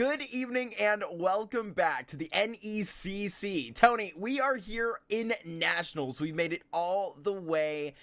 Good evening and welcome back to the NECC. Tony, we are here in Nationals. We made it all the way.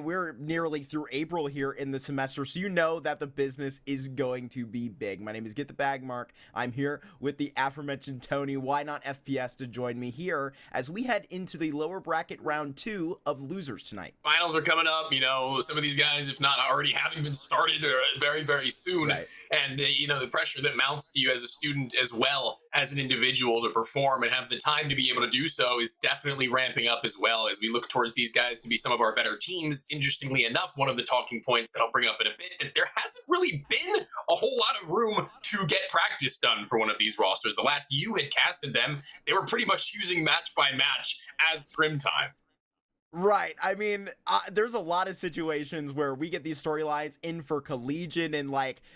We're nearly through April here in the semester, so you know that the business is going to be big. My name is Get the Bag Mark. I'm here with the aforementioned Tony. Why not FPS to join me here as we head into the lower bracket round 2 of losers tonight. Finals are coming up. Some of these guys, if not already having been started, are very, very soon. Right. And, the pressure that mounts to you as a student as well as an individual to perform and have the time to be able to do so is definitely ramping up as well as we look towards these guys to be some of our better teams. It's interestingly enough, one of the talking points that I'll bring up in a bit, that there hasn't really been a whole lot of room to get practice done for one of these rosters. The last you had casted them, they were pretty much using match by match as scrim time. Right. I mean, there's a lot of situations where we get these storylines in for collegiate and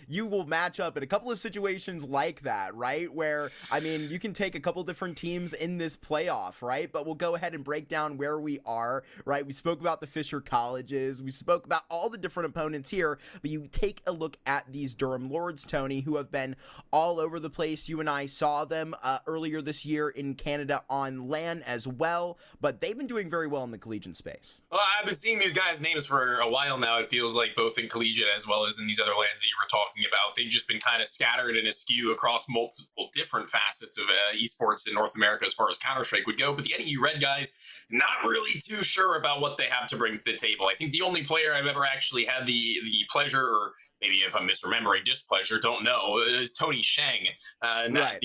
you will match up in a couple of situations like that, right? Where, I mean, you can take a couple different teams in this playoff, right? But we'll go ahead and break down where we are, right? We spoke about the Fisher colleges. We spoke about all the different opponents here, but you take a look at these Durham Lords, Tony, who have been all over the place. You and I saw them earlier this year in Canada on LAN as well, but they've been doing very well in the collegiate space. Well, I've been seeing these guys' names for a while now. It feels like both in collegiate as well as in these other lands that you were talking about. They've just been kind of scattered and askew across multiple different facets of esports in North America as far as Counter-Strike would go. But the NEU Red guys, not really too sure about what they have to bring to the table. I think the only player I've ever actually had the pleasure, or maybe if I'm misremembering, displeasure, don't know, is Tony Shang. Right.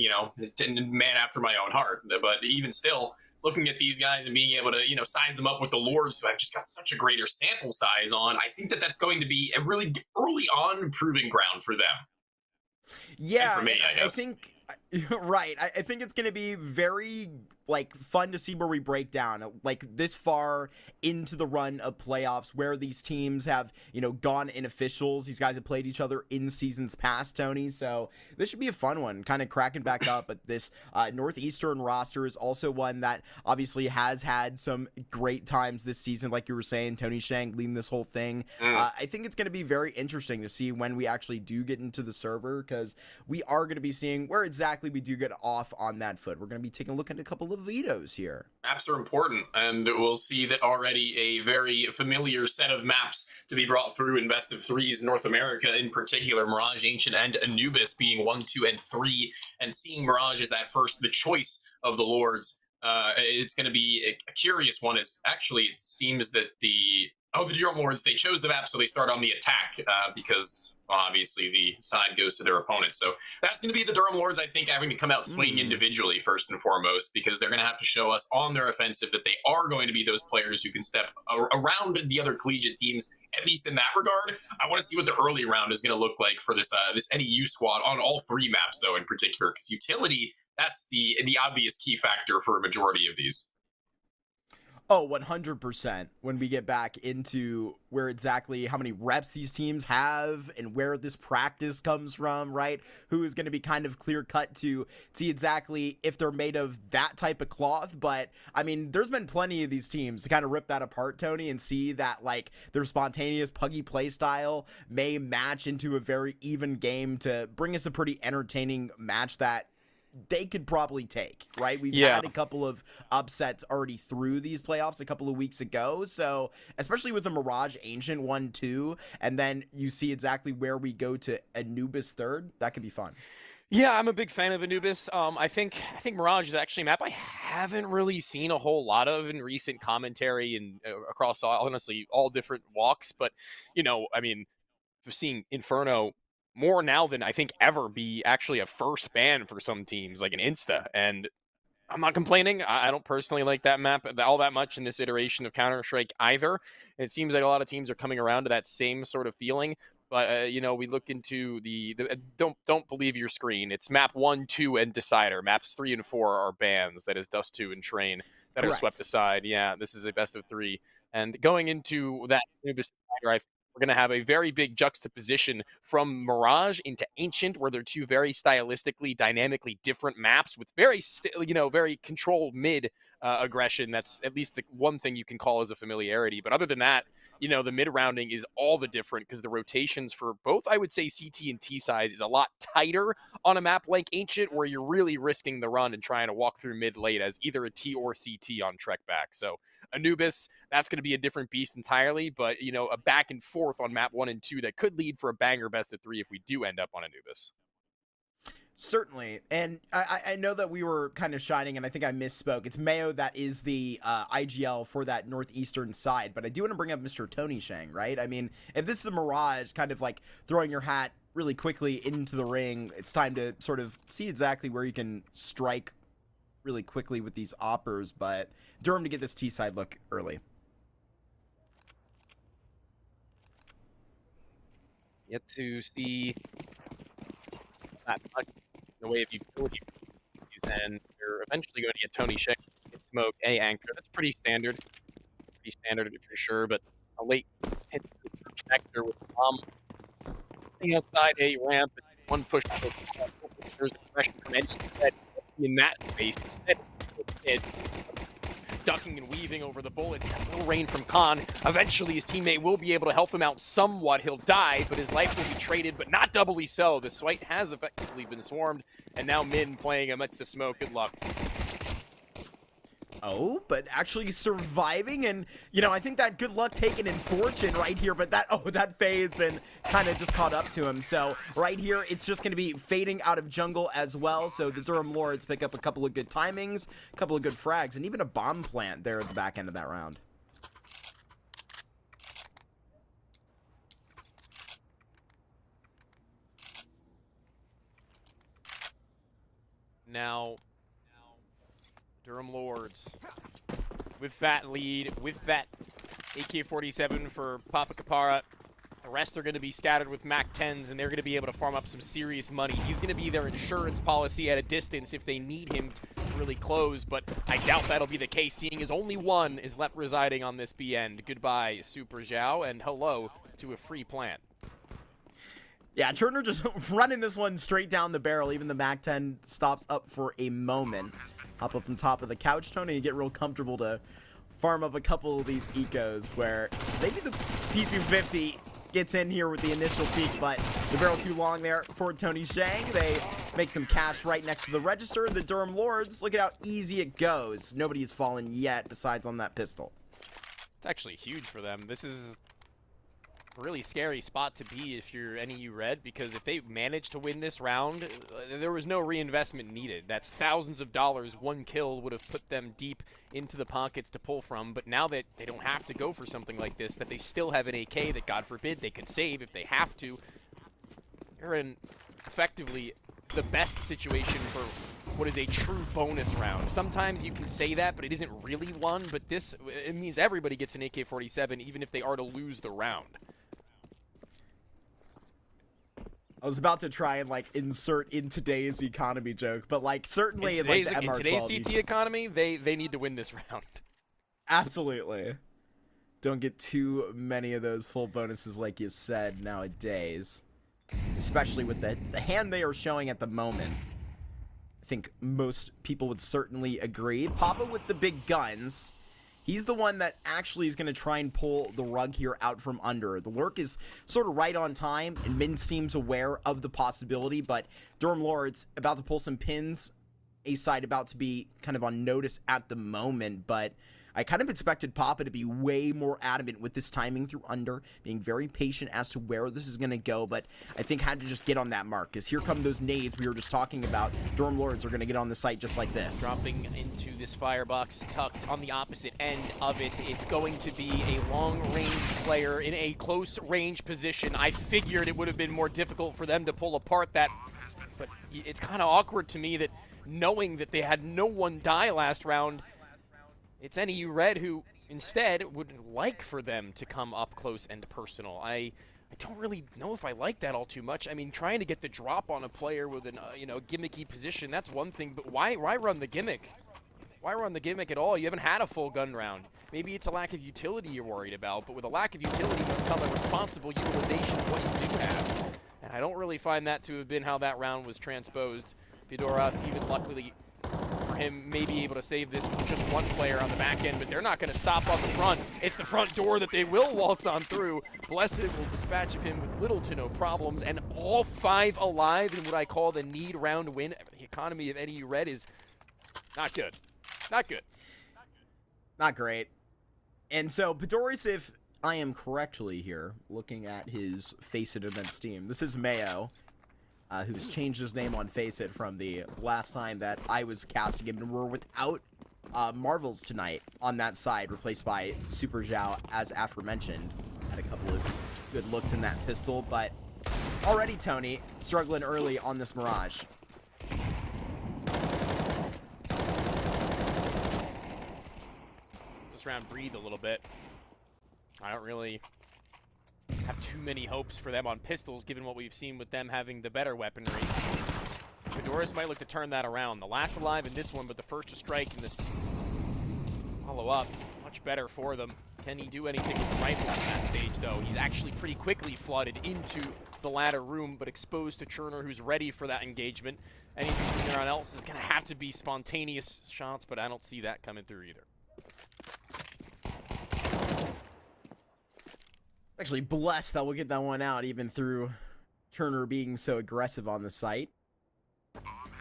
Man after my own heart. But even still, looking at these guys and being able to, size them up with the Lords, who I've just got such a greater sample size on, I think that that's going to be a really early on proving ground for them. Yeah, and for me, I guess. I think, right. I think it's going to be very fun to see where we break down this far into the run of playoffs where these teams have gone in officials. These guys have played each other in seasons past, Tony, so this should be a fun one, kind of cracking back up. But this Northeastern roster is also one that obviously has had some great times this season, like you were saying, Tony Shang leading this whole thing. I think it's going to be very interesting to see when we actually do get into the server, because we are going to be seeing where exactly we do get off on that foot. We're going to be taking a look at a couple of vetoes here. Maps are important, and we'll see that already a very familiar set of maps to be brought through in best of threes in North America, in particular Mirage, Ancient, and Anubis being 1, 2, and 3, and seeing Mirage as the choice of the Lords. It's going to be a curious one. Is actually, it seems that the Durham Lords, they chose the map so they start on the attack because obviously the side goes to their opponent. So that's going to be the Durham Lords, I think, having to come out swinging individually first and foremost, because they're going to have to show us on their offensive that they are going to be those players who can step around the other collegiate teams, at least in that regard. I want to see what the early round is going to look like for this NEU squad on all 3 maps, though, in particular, because utility, that's the obvious key factor for a majority of these. Oh, 100% when we get back into where exactly how many reps these teams have and where this practice comes from, right? Who is going to be kind of clear cut to see exactly if they're made of that type of cloth. But I mean, there's been plenty of these teams to kind of rip that apart, Tony, and see that their spontaneous puggy play style may match into a very even game to bring us a pretty entertaining match that they could probably take, right? We've had a couple of upsets already through these playoffs a couple of weeks ago. So especially with the Mirage Ancient 1-2, and then you see exactly where we go to Anubis third, that could be fun. Yeah, I'm a big fan of Anubis. I think Mirage is actually a map I haven't really seen a whole lot of in recent commentary and across honestly all different walks. But I mean, seeing Inferno more now than I think ever be actually a first ban for some teams, like an Insta. And I'm not complaining. I don't personally like that map all that much in this iteration of Counter-Strike either. It seems like a lot of teams are coming around to that same sort of feeling. But, we look into the don't believe your screen. It's map 1, 2, and Decider. Maps 3 and 4 are bans. That is Dust 2 and Train that Correct. are swept aside. Yeah, this is a best of 3. And going into that Anubis Decider, we're going to have a very big juxtaposition from Mirage into Ancient, where they're 2 very stylistically, dynamically different maps with very, very controlled mid aggression. That's at least the one thing you can call as a familiarity. But other than that, you know, the mid-rounding is all the different because the rotations for both, I would say, CT and T sides is a lot tighter on a map like Ancient, where you're really risking the run and trying to walk through mid late as either a T or CT on Trek back. So Anubis, that's going to be a different beast entirely, but, you know, a back and forth on map 1 and 2 that could lead for a banger best of 3 if we do end up on Anubis. Certainly, and I know that we were kind of shining, and I think I misspoke. It's Mayo that is the IGL for that northeastern side, but I do want to bring up Mr. Tony Shang, right? I mean, if this is a Mirage, kind of like throwing your hat really quickly into the ring, it's time to sort of see exactly where you can strike really quickly with these oppers, but Durham to get this T-side look early. Yet to see that much in the way of utility, and you're eventually going to get Tony Shea, get Smoke, a Anchor. That's pretty standard for sure, but a late hit connector with Bomb outside a ramp, and one push. There's a pressure from any in that space. Ducking and weaving over the bullets. No rain from Khan. Eventually, his teammate will be able to help him out somewhat. He'll die, but his life will be traded, but not doubly so. The Swite has effectively been swarmed, and now Min playing amidst the smoke. Good luck. Oh, but actually surviving, and, you know, I think that good luck taken in fortune right here, but that fades and kind of just caught up to him. So right here, it's just going to be fading out of jungle as well. So the Durham Lords pick up a couple of good timings, a couple of good frags, and even a bomb plant there at the back end of that round. Now, Durham Lords with that lead, with that AK-47 for Papa Kapara. The rest are going to be scattered with MAC-10s, and they're going to be able to farm up some serious money. He's going to be their insurance policy at a distance if they need him to really close, but I doubt that'll be the case, seeing as only one is left residing on this B end. Goodbye, Super Zhao, and hello to a free plant. Yeah, Turner just running this one straight down the barrel. Even the MAC-10 stops up for a moment. Hop up on top of the couch, Tony, and get real comfortable to farm up a couple of these ecos where maybe the P250 gets in here with the initial peak, but the barrel too long there for Tony Shang. They make some cash right next to the register. The Durham Lords, look at how easy it goes. Nobody has fallen yet besides on that pistol. It's actually huge for them. This is really scary spot to be if you're NEU Red, because if they manage to win this round, there was no reinvestment needed. That's thousands of dollars. One kill would have put them deep into the pockets to pull from, but now that they don't have to go for something like this, that they still have an AK that, God forbid, they could save if they have to, you're in effectively the best situation for what is a true bonus round. Sometimes you can say that, but it isn't really one, but this, it means everybody gets an AK-47 even if they are to lose the round. I was about to try and, like, insert in today's economy joke, but, like, certainly in today's, like, the MR12, in today's CT economy, they need to win this round. Absolutely. Don't get too many of those full bonuses like you said nowadays. Especially with the hand they are showing at the moment. I think most people would certainly agree. Papa with the big guns. He's the one that actually is going to try and pull the rug here out from under. The lurk is sort of right on time, and Min seems aware of the possibility, but Durham Lords about to pull some pins. A-side about to be kind of on notice at the moment, but I kind of expected Papa to be way more adamant with this timing through under, being very patient as to where this is going to go, but I think had to just get on that mark, because here come those nades we were just talking about. Durham Lords are going to get on the site just like this. Dropping into this firebox, tucked on the opposite end of it. It's going to be a long-range player in a close-range position. I figured it would have been more difficult for them to pull apart that, but it's kind of awkward to me that knowing that they had no one die last round, it's NEU Red who instead would like for them to come up close and personal. I don't really know if I like that all too much. I mean, trying to get the drop on a player with an gimmicky position, that's one thing, but why run the gimmick? Why run the gimmick at all? You haven't had a full gun round. Maybe it's a lack of utility you're worried about, but with a lack of utility must come a responsible utilization of what you do have. And I don't really find that to have been how that round was transposed. Pidoras, even luckily for him may be able to save this with just one player on the back end, but they're not going to stop up the front. It's the front door that they will waltz on through. Blessed will dispatch of him with little to no problems, and all 5 alive in what I call the need round win. The economy of NEU Red is not good. Not good. Not great. And so, Padoris, if I am correctly here, looking at his Faceit events team, this is Mayo, who's changed his name on Faceit from the last time that I was casting him, and we're without Marvels tonight on that side, replaced by Super Zhao, as aforementioned. Had a couple of good looks in that pistol, but already Tony struggling early on this Mirage. This round breathe a little bit. I don't really have too many hopes for them on pistols, given what we've seen with them having the better weaponry. Fedoris might look to turn that around. The last alive in this one, but the first to strike in this follow-up, much better for them. Can he do anything with the rifle at that stage, though? He's actually pretty quickly flooded into the ladder room, but exposed to Cherner, who's ready for that engagement. Anything from anyone else is going to have to be spontaneous shots, but I don't see that coming through either. Actually blessed that we'll get that one out, even through Turner being so aggressive on the site.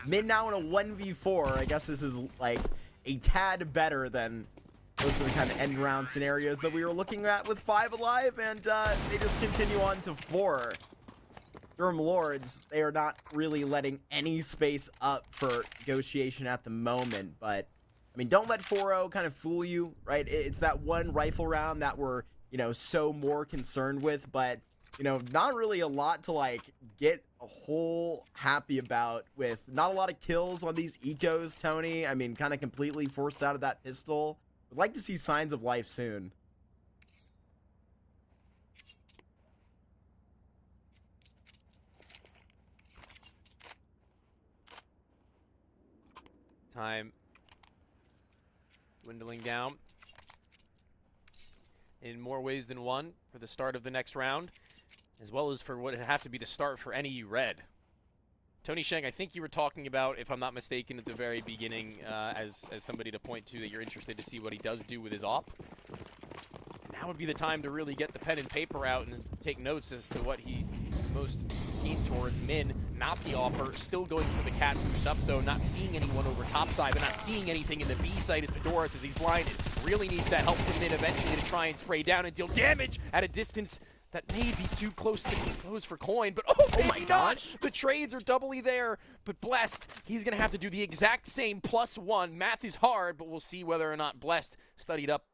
Mid now in a 1v4. I guess this is like a tad better than most of the kind of end round scenarios that we were looking at with 5 alive, and they just continue on to 4. Durham Lords, they are not really letting any space up for negotiation at the moment, but I mean, don't let 4-0 kind of fool you, right? It's that one rifle round that we're, you know, so more concerned with, but, you know, not really a lot to, like, get a whole happy about, with not a lot of kills on these ecos, Tony. I mean, kind of completely forced out of that pistol. Would like to see signs of life soon. Time dwindling down in more ways than one for the start of the next round, as well as for what would have to be the start for NEU Red. Tony Sheng, I think you were talking about, if I'm not mistaken, at the very beginning, as somebody to point to, that you're interested to see what he does do with his op. Now would be the time to really get the pen and paper out and take notes as to what he's most keen towards. Min, not the offer, still going for the cat boost up though, not seeing anyone over topside, but not seeing anything in the B site as Fedoris, as he's blinded. Really needs that help from Min eventually to try and spray down and deal damage at a distance that may be too close for coin, but oh my gosh! The trades are doubly there, but Blessed, he's gonna have to do the exact same +1. Math is hard, but we'll see whether or not Blessed studied up.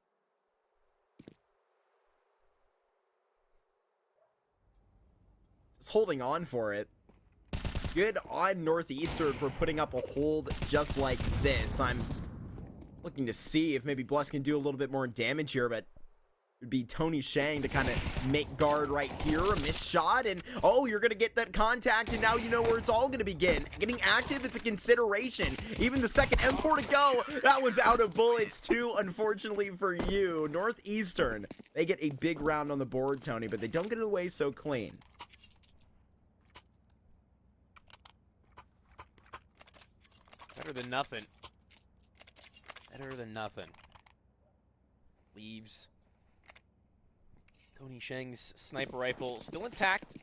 Just holding on for it. Good on Northeastern for putting up a hold just like this. I'm looking to see if maybe Bless can do a little bit more damage here, but it would be Tony Shang to kind of make guard right here. A missed shot, and oh, you're going to get that contact, and now you know where it's all going to begin. Getting active, it's a consideration. Even the second M4 to go. That one's out of bullets too, unfortunately for you. Northeastern, they get a big round on the board, Tony, but they don't get it away so clean. Better than nothing. Better than nothing. Leaves. Tony Sheng's sniper rifle still intact.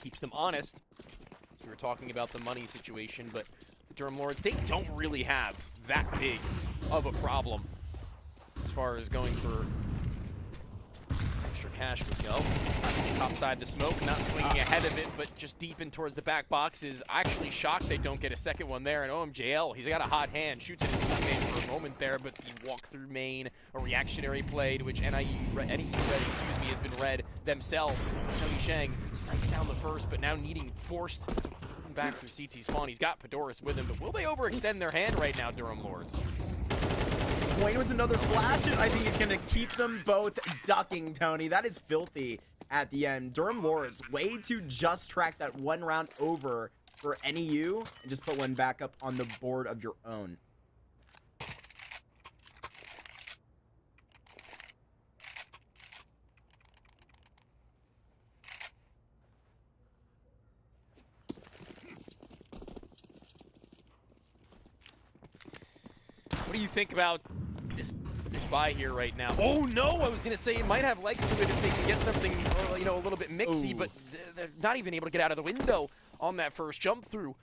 Keeps them honest. So we were talking about the money situation, but the Durham Lords, they don't really have that big of a problem as far as going for extra cash would go. Topside the smoke, not swinging ahead of it, but just deep in towards the back box. Is actually shocked they don't get a second one there. And OMJL, he's got a hot hand, shoots it in the main for a moment there, but you walk through main, a reactionary play to which NEU Red, has been read themselves. Tony Sheng snipes down the first, but now needing forced back through CT spawn. He's got Fedoris with him, but will they overextend their hand right now, Durham Lords? Wayne with another flash, and I think he's going to keep them both ducking, Tony. That is filthy at the end. Durham Lords, way to just track that one round over for NEU and just put one back up on the board of your own. What do you think about this buy here right now? Oh no, I was gonna say it might have legs to it if they can get something, you know, a little bit mixy, but they're not even able to get out of the window on that first jump through.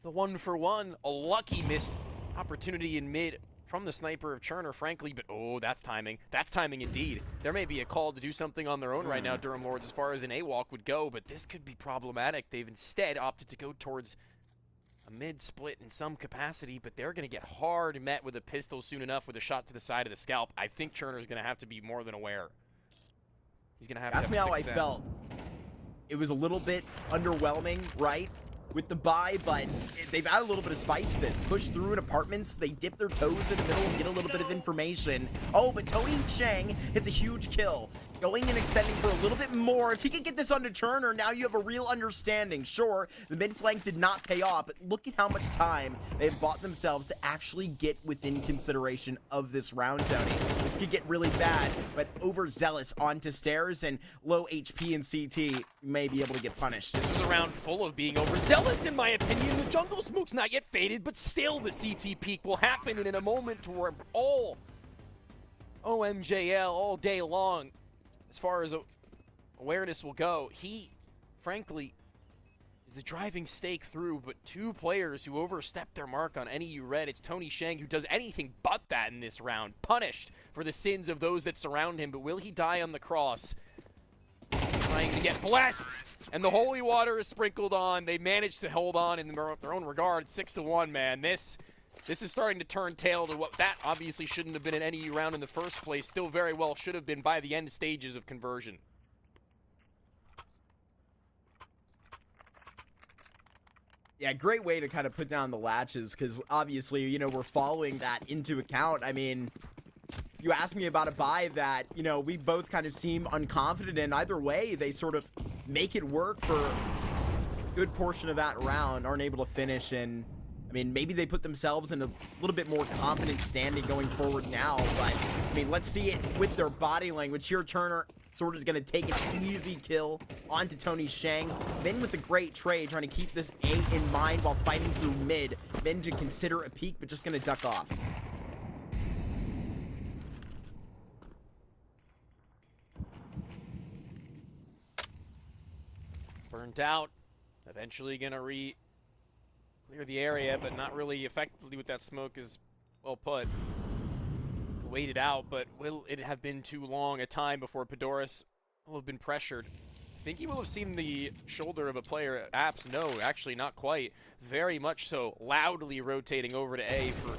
The 1-for-1, a lucky missed opportunity in mid from the sniper of Cherner, frankly, but oh, that's timing. That's timing indeed. There may be a call to do something on their own right now, Durham Lords, as far as an A-walk would go, but this could be problematic. They've instead opted to go towards a mid-split in some capacity, but they're going to get hard met with a pistol soon enough with a shot to the side of the scalp. I think Cherner's going to have to be more than aware. He's going to have to have me how I felt. It was a little bit underwhelming, right, with the buy, but they've added a little bit of spice to this. Push through in apartments, they dip their toes in the middle and get a little bit of information. Oh, but Tony Chang hits a huge kill. Going and extending for a little bit more. If he could get this onto Cherner, now you have a real understanding. Sure, the mid flank did not pay off, but look at how much time they've bought themselves to actually get within consideration of this round, Tony. This could get really bad, but overzealous onto stairs and low HP and CT may be able to get punished. This was a round full of being overzealous, in my opinion. The jungle smoke's not yet faded, but still the CT peak will happen, and in a moment where all OMJL all day long, as far as awareness will go, he, frankly, is the driving stake through, but two players who overstepped their mark on NEU Red. It's Tony Shang, who does anything but that in this round, punished for the sins of those that surround him, but will he die on the cross? Trying to get blessed, and the holy water is sprinkled on. They managed to hold on in their own regard. 6-1, man. This is starting to turn tail to what that obviously shouldn't have been an NEU round in the first place. Still very well should have been by the end stages of conversion. Yeah, great way to kind of put down the latches, because obviously, you know, we're following that into account. I mean, you asked me about a buy that, you know, we both kind of seem unconfident in. Either way, they sort of make it work for a good portion of that round, aren't able to finish, and I mean, maybe they put themselves in a little bit more confident standing going forward now, but I mean, let's see it with their body language here. Cherner sort of going to take an easy kill onto Tony Shang. Min with a great trade, trying to keep this A in mind while fighting through mid. Min to consider a peek, but just going to duck off. Burnt out. Eventually going to clear the area, but not really effectively with that smoke is well put. Waited out, but will it have been too long a time before Padoris will have been pressured? I think he will have seen the shoulder of a player. Apps, no, actually not quite. Very much so, loudly rotating over to A for